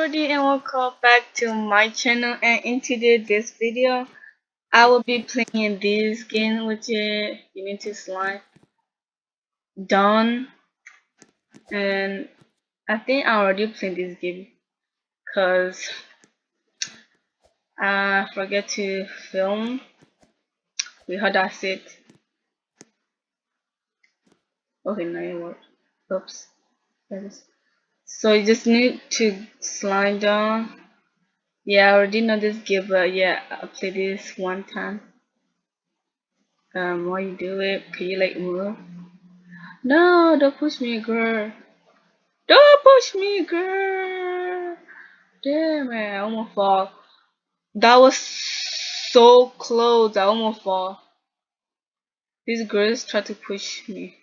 everybody and welcome back to my channel, and in this video I will be playing this game, which is you need to slide down. And I think I already played this game because I forget to film. We heard that's it. Okay, now it worked. Oops. So you just need to slide down. Yeah, I already know this game, but yeah, I played this one time. While you do it, can you like move? No, don't push me, girl. Don't push me, girl. Damn it, I almost fall. That was so close. I almost fall. These girls try to push me.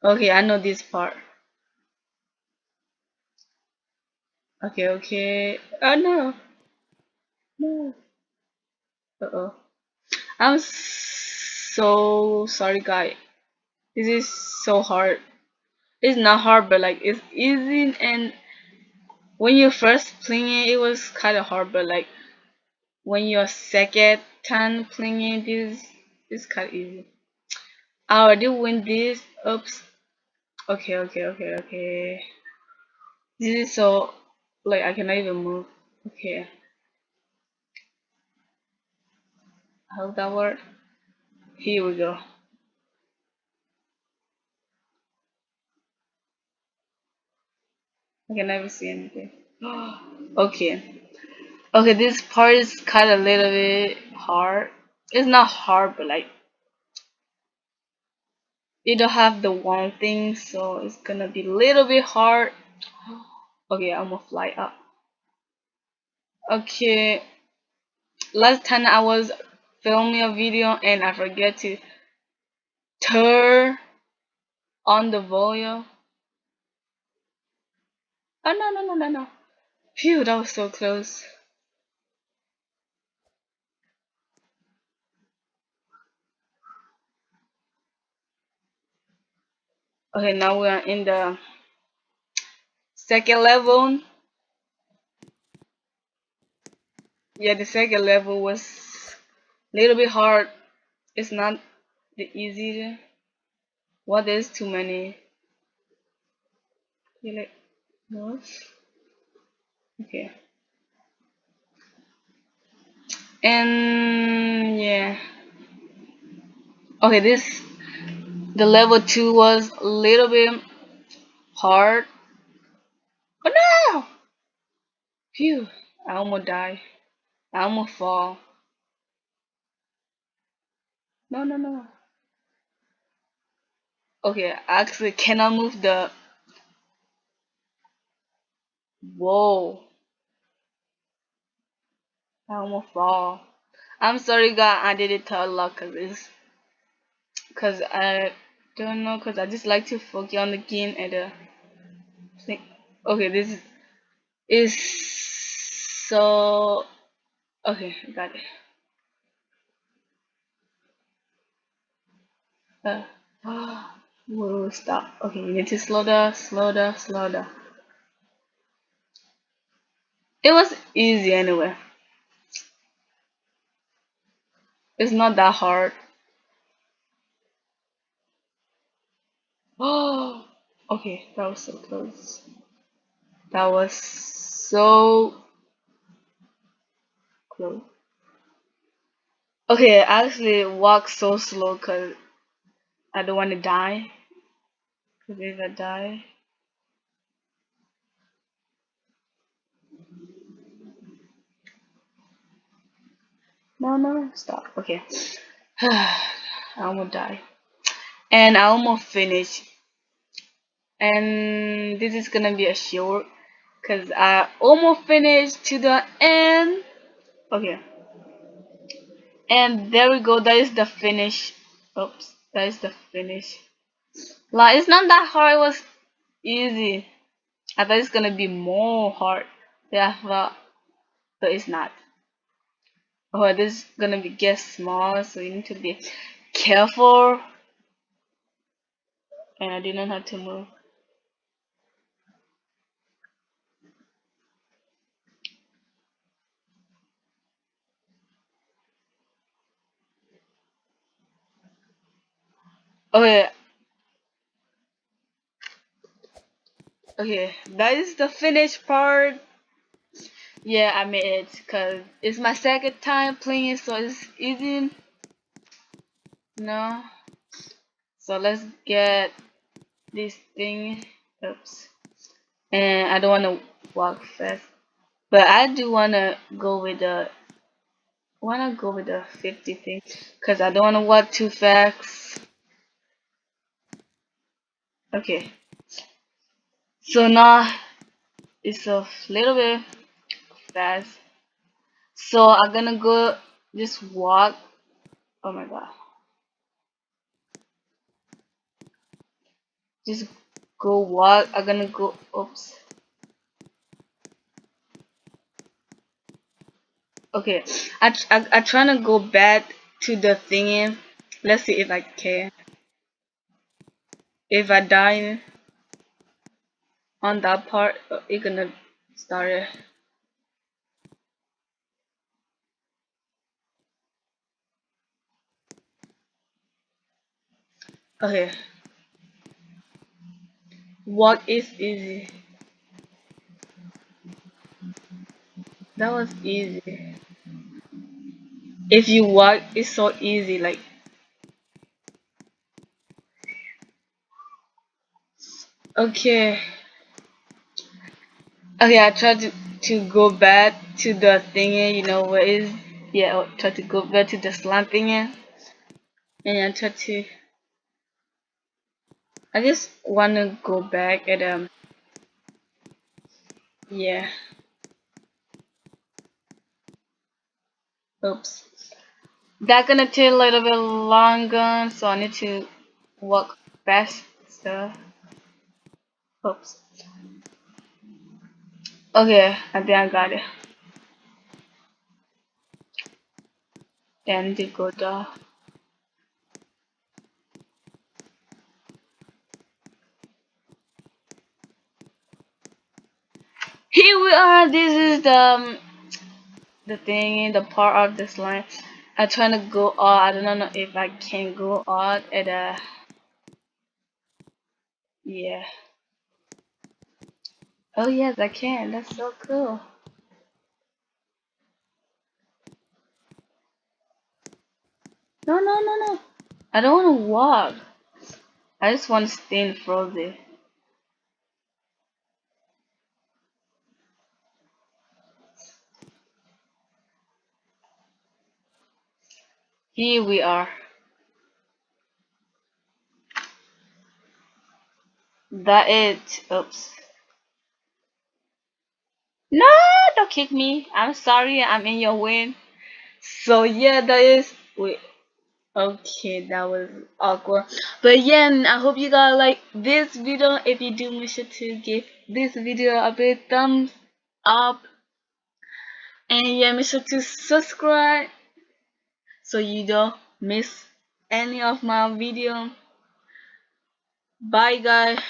Okay, I know this part. Okay, okay. Oh no. No. Uh-oh. I'm so sorry, guy. This is so hard. It's not hard, but like it's easy, and when you first playing it, it was kind of hard, but like when you're second time playing it, this is kind of easy. I already win this. Oops. Okay, okay, okay, okay. This is so like I cannot even move. Okay. How's that work? Here we go. I can never see anything. Okay. Okay, this part is kind of a little bit hard. It's not hard, but like you don't have the one thing, so it's gonna be a little bit hard. Okay, I'm gonna fly up. Okay, last time I was filming a video and I forget to turn on the volume. Oh no no no no no! Phew, that was so close. Okay, now we are in the second level. Yeah, the second level was a little bit hard. It's not the easy. What there's too many. You like those? Okay. And yeah. Okay, this the level 2 was a little bit hard. Oh no! Phew, I almost die. I almost fall. No no no. Okay, I actually cannot move the whoa. I almost fall. I'm sorry God, I did it to Allah cause I don't know, cause I just like to focus on the game and thing. Okay, this is so okay, got it. Whoa, stop. Okay, you need to slow down, slow down, slow down. It was easy anyway. It's not that hard. Oh, okay, that was so close. That was so close. Okay, I actually walk so slow because I don't want to die. Because if I die, no, no, stop. Okay, I almost die, and I almost finish. And this is gonna be a short, cause I almost finished to the end. Okay, and there we go. That is the finish. Oops, that is the finish. Like it's not that hard. It was easy. I thought it's gonna be more hard. Yeah, but it's not. Oh, this is gonna be get small, so you need to be careful. And I didn't have to move. Okay, okay, that is the finished part. Yeah, I made it because it's my second time playing, so it's easy. No, so let's get this thing. Oops, and I don't want to walk fast, but I do want to go with the 50 thing because I don't want to walk too fast. Okay, so now it's a little bit fast. So I'm gonna go just walk. Oh my god. Just go walk. I'm gonna go. Oops. Okay. I trying to go back to the thingy. Let's see if I can. If I die on that part, it's gonna start it. Okay. Walk is easy. That was easy. If you walk, it's so easy. Like, okay. Okay, I tried to go back to the thingy, where is, yeah, I tried to go back to the slime thingy, and I tried to, I just want to go back and, yeah, oops. That gonna take a little bit longer, so I need to walk faster. Oops. Okay, I think I got it. Then to go down. Here we are, this is the thing, the part of this line. I'm trying to go out. I don't know if I can go out at yeah. Oh yes, I can. That's so cool. No, no, no, no. I don't want to walk. I just want to stay in frozen. Here we are. That it. Oops. No, don't kick me. I'm sorry. I'm in your way. So yeah, that is. Wait. Okay, that was awkward. But yeah, I hope you guys like this video. If you do, make sure to give this video a big thumbs up. And yeah, make sure to subscribe so you don't miss any of my video. Bye guys.